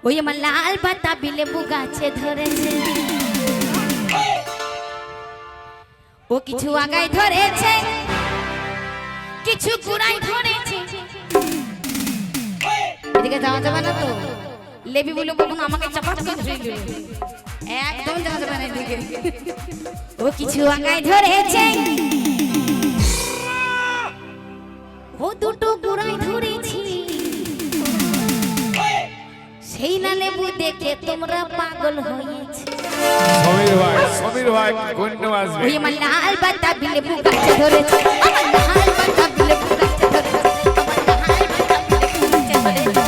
ওই আমার লাল বাতাবি লেবু গাছে ধরেছে, ও কিছু আগায় ধরেছে কিছু গোড়ায় ধরেছে। এদিকে যাওয়া যাবে না তো, লেবি বলে কখন আমাকে চাপাত করে ধরে দিবে, একদম যাওয়া যাবে না এদিকে। ও কিছু আগায় ধরেছে, ও দুটো গোড়ায় ধরেছি, সেই না লেবু দেখে তোমরা পাগল হয়েছে। সমীর ভাই কোন আসবে? ওই আমার লাল বাতাবি লেবু গাছে ধরেছে, আমার লাল বাতাবি লেবু গাছে ধরেছে, আমার লাল বাতাবি লেবু গাছে ধরেছে।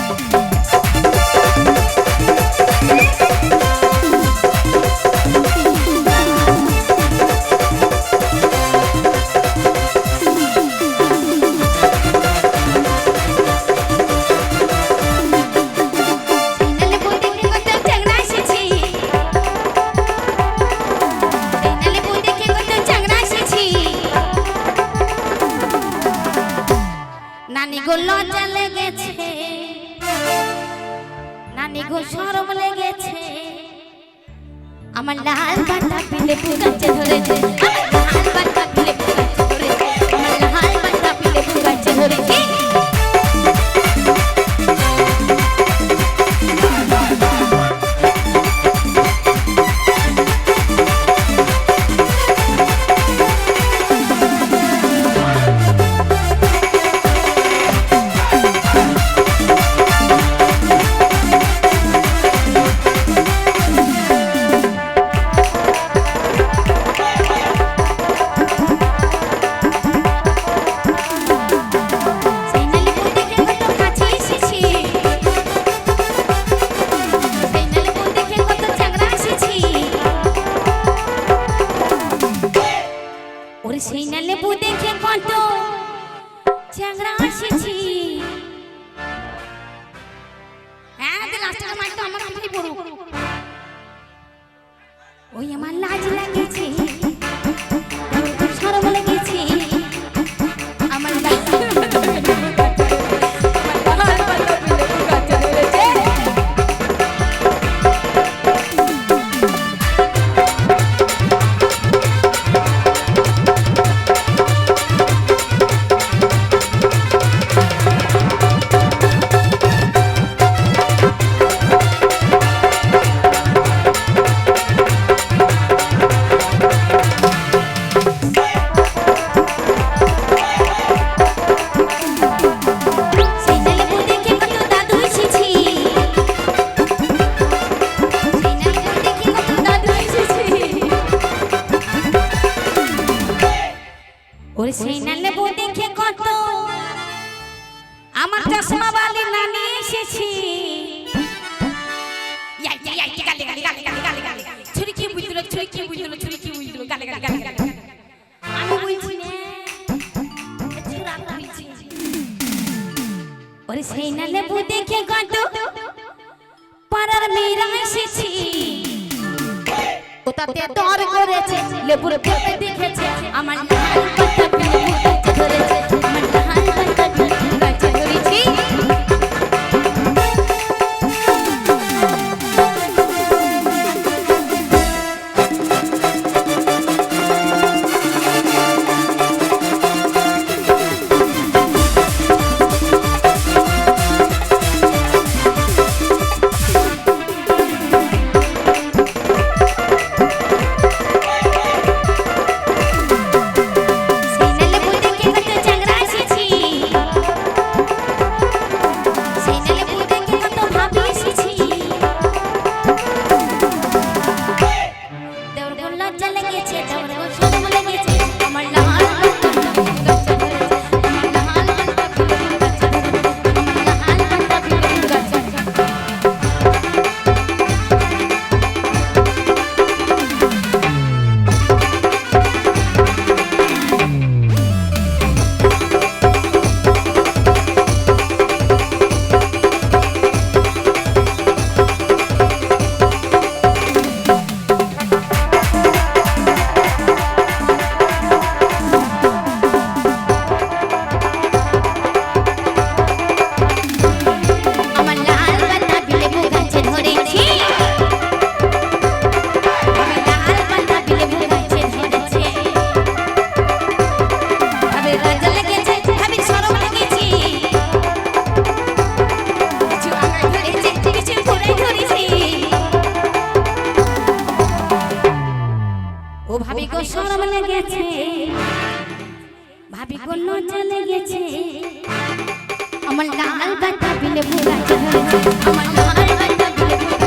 নানি গো লজ্জা লেগেছে, নানি গো শরম লেগেছে, আমার লাল বাতাবি লেবু গাছে ধরেছে, আমার লাল বাতাবি লেবু গাছে ধরেছে, আমার লাল বাতাবি লেবু গাছে ধরেছে। সেই না লেবু দেখে কত চ্যাংড়া এসেছি, ওই আমার লাজ লাগেছে, শরম লেগেছে, আমার সেই না লেবু দেখে কত আমার চশমা বালি নানি এসেছি, ছুরি কি বুঝলো, ছুরি কি বুঝলো, ছুরি কি বুঝলো, গালে গালে গালে গালে আমি বলছি না ছুরা বলছি। ওরে সেই না লেবু দেখে কত পাড়ার মেয়েরা এসেছি, ওটাতে দর করেছে লেবুর পেটে দেখেছে, আমার লাল বাতাবি লেবু গাছে ধরেছে, আমার লাল বাতাবি লেবু গাছে ধরেছি। কোনো চলে গেছে আমার লাল বাতাবি লেবু গাছে ধরেছে আমার লাল বাতাবি লেবু